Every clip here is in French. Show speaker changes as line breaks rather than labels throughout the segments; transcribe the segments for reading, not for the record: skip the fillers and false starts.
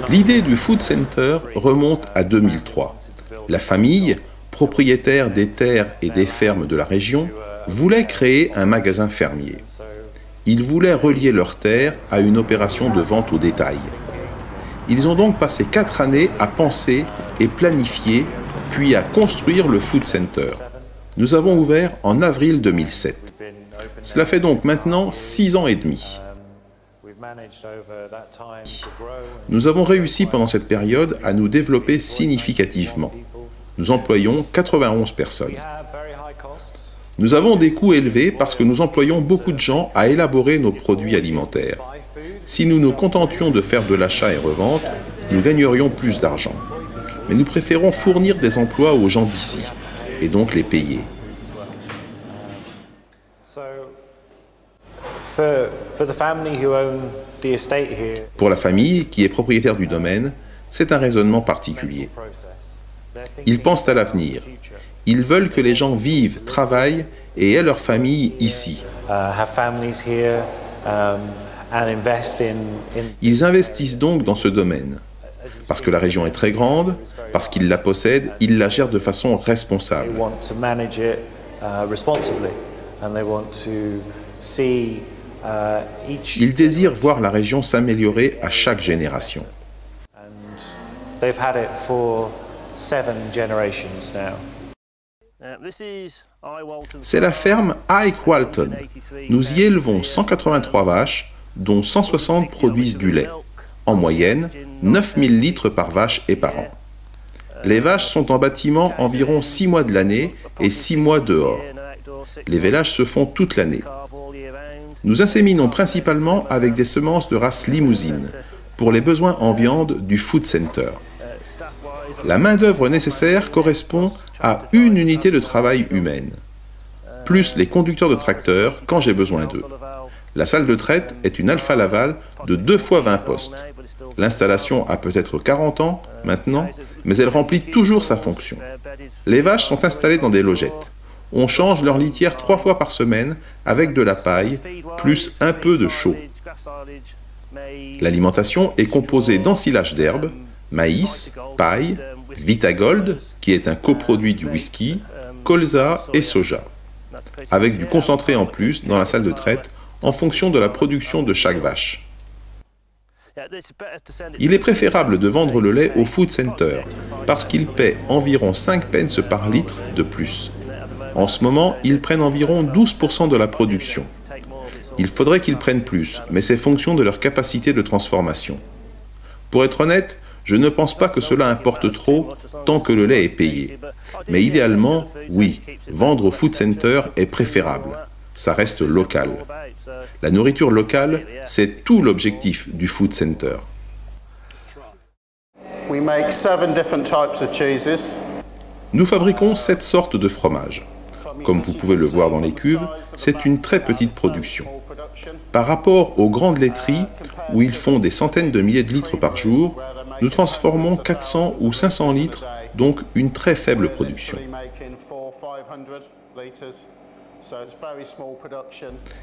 L'idée du Food Center remonte à 2003. La famille, propriétaire des terres et des fermes de la région, voulait créer un magasin fermier. Ils voulaient relier leurs terres à une opération de vente au détail. Ils ont donc passé 4 années à penser et planifier, puis à construire le Food Center. Nous avons ouvert en avril 2007. Cela fait donc maintenant 6 ans et demi. Nous avons réussi pendant cette période à nous développer significativement. Nous employons 91 personnes. Nous avons des coûts élevés parce que nous employons beaucoup de gens à élaborer nos produits alimentaires. Si nous nous contentions de faire de l'achat et revente, nous gagnerions plus d'argent. Mais nous préférons fournir des emplois aux gens d'ici, et donc les payer. Pour la famille qui est propriétaire du domaine, c'est un raisonnement particulier. Ils pensent à l'avenir. Ils veulent que les gens vivent, travaillent et aient leur famille ici. Ils investissent donc dans ce domaine. Parce que la région est très grande, parce qu'ils la possèdent, ils la gèrent de façon responsable. Ils désirent voir la région s'améliorer à chaque génération. C'est la ferme Ike Walton. Nous y élevons 183 vaches, dont 160 produisent du lait. En moyenne, 9000 litres par vache et par an. Les vaches sont en bâtiment environ 6 mois de l'année et 6 mois dehors. Les vélages se font toute l'année. Nous inséminons principalement avec des semences de race limousine pour les besoins en viande du Food Center. La main-d'œuvre nécessaire correspond à une unité de travail humaine, plus les conducteurs de tracteurs quand j'ai besoin d'eux. La salle de traite est une Alfa Laval de 2 fois 20 postes. L'installation a peut-être 40 ans maintenant, mais elle remplit toujours sa fonction. Les vaches sont installées dans des logettes. On change leur litière 3 fois par semaine avec de la paille, plus un peu de chaux. L'alimentation est composée d'ensilage d'herbes, maïs, paille, Vitagold, qui est un coproduit du whisky, colza et soja, avec du concentré en plus dans la salle de traite en fonction de la production de chaque vache. Il est préférable de vendre le lait au Food Center parce qu'ils paient environ 5 pence par litre de plus. En ce moment, ils prennent environ 12% de la production. Il faudrait qu'ils prennent plus, mais c'est fonction de leur capacité de transformation. Pour être honnête, je ne pense pas que cela importe trop tant que le lait est payé. Mais idéalement, oui, vendre au Food Center est préférable. Ça reste local. La nourriture locale, c'est tout l'objectif du Food Center. Nous fabriquons 7 sortes de fromages. Comme vous pouvez le voir dans les cuves, c'est une très petite production. Par rapport aux grandes laiteries, où ils font des centaines de milliers de litres par jour, nous transformons 400 ou 500 litres, donc une très faible production.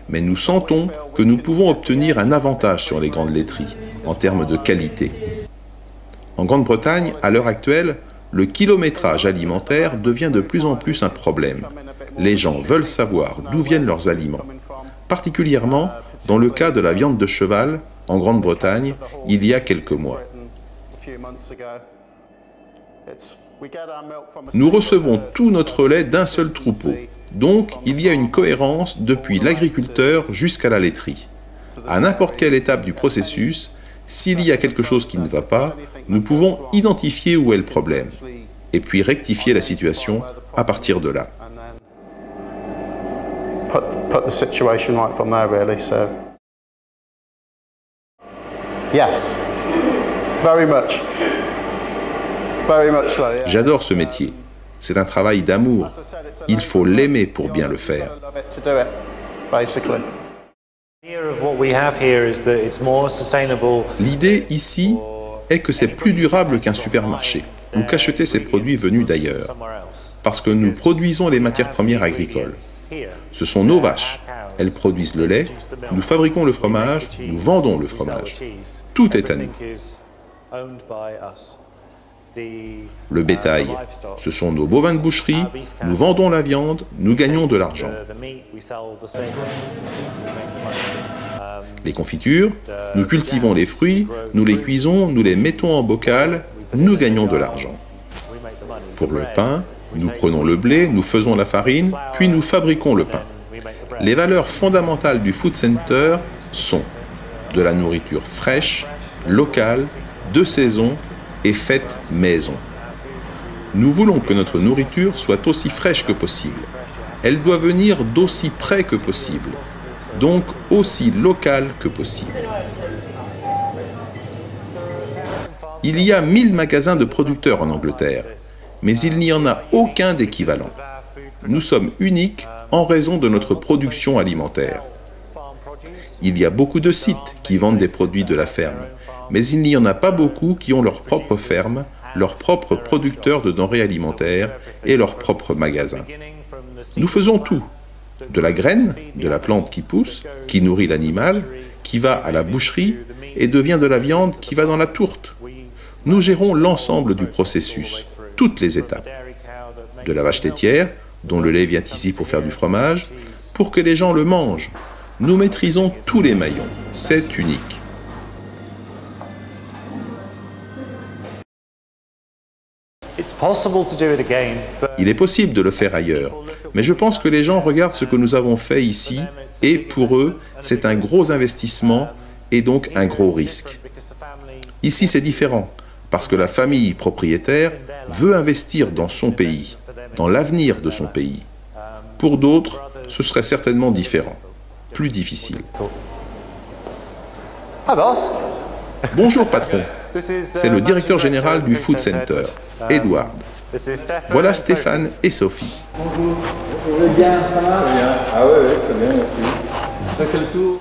Mais nous sentons que nous pouvons obtenir un avantage sur les grandes laiteries, en termes de qualité. En Grande-Bretagne, à l'heure actuelle, le kilométrage alimentaire devient de plus en plus un problème. Les gens veulent savoir d'où viennent leurs aliments. Particulièrement dans le cas de la viande de cheval, en Grande-Bretagne, il y a quelques mois. Nous recevons tout notre lait d'un seul troupeau. Donc, il y a une cohérence depuis l'agriculteur jusqu'à la laiterie. À n'importe quelle étape du processus, s'il y a quelque chose qui ne va pas, nous pouvons identifier où est le problème, et puis rectifier la situation à partir de là.
Put the situation right from there, really. So, yes, very much so. Yeah.
J'adore ce métier. C'est un travail d'amour. Il faut l'aimer pour bien le faire. L'idée ici est que c'est plus durable qu'un supermarché ou qu'acheter ses produits venus d'ailleurs. parce que nous produisons les matières premières agricoles. Ce sont nos vaches. Elles produisent le lait, nous fabriquons le fromage, nous vendons le fromage. Tout est à nous. Le bétail, ce sont nos bovins de boucherie, nous vendons la viande, nous gagnons de l'argent. Les confitures, nous cultivons les fruits, nous les cuisons, nous les mettons en bocal, nous gagnons de l'argent. Pour le pain, nous prenons le blé, nous faisons la farine, puis nous fabriquons le pain. Les valeurs fondamentales du Food Center sont de la nourriture fraîche, locale, de saison et faite maison. Nous voulons que notre nourriture soit aussi fraîche que possible. Elle doit venir d'aussi près que possible, donc aussi locale que possible. Il y a 1000 magasins de producteurs en Angleterre, mais il n'y en a aucun d'équivalent. Nous sommes uniques en raison de notre production alimentaire. Il y a beaucoup de sites qui vendent des produits de la ferme, mais il n'y en a pas beaucoup qui ont leur propre ferme, leurs propres producteurs de denrées alimentaires et leurs propres magasins. Nous faisons tout. De la graine, de la plante qui pousse, qui nourrit l'animal, qui va à la boucherie et devient de la viande qui va dans la tourte. Nous gérons l'ensemble du processus, toutes les étapes. De la vache laitière, dont le lait vient ici pour faire du fromage, pour que les gens le mangent. Nous maîtrisons tous les maillons. C'est unique. Il est possible de le faire ailleurs, mais je pense que les gens regardent ce que nous avons fait ici et pour eux, c'est un gros investissement et donc un gros risque. Ici, c'est différent, parce que la famille propriétaire veut investir dans son pays, dans l'avenir de son pays. Pour d'autres, ce serait certainement différent, plus difficile. Bonjour patron, c'est le directeur général du Food Center, Edward. Voilà Stéphane et Sophie.
Bonjour. Vous allez bien, ça va?
Ah ouais, très bien, merci.
Ça fait le tour.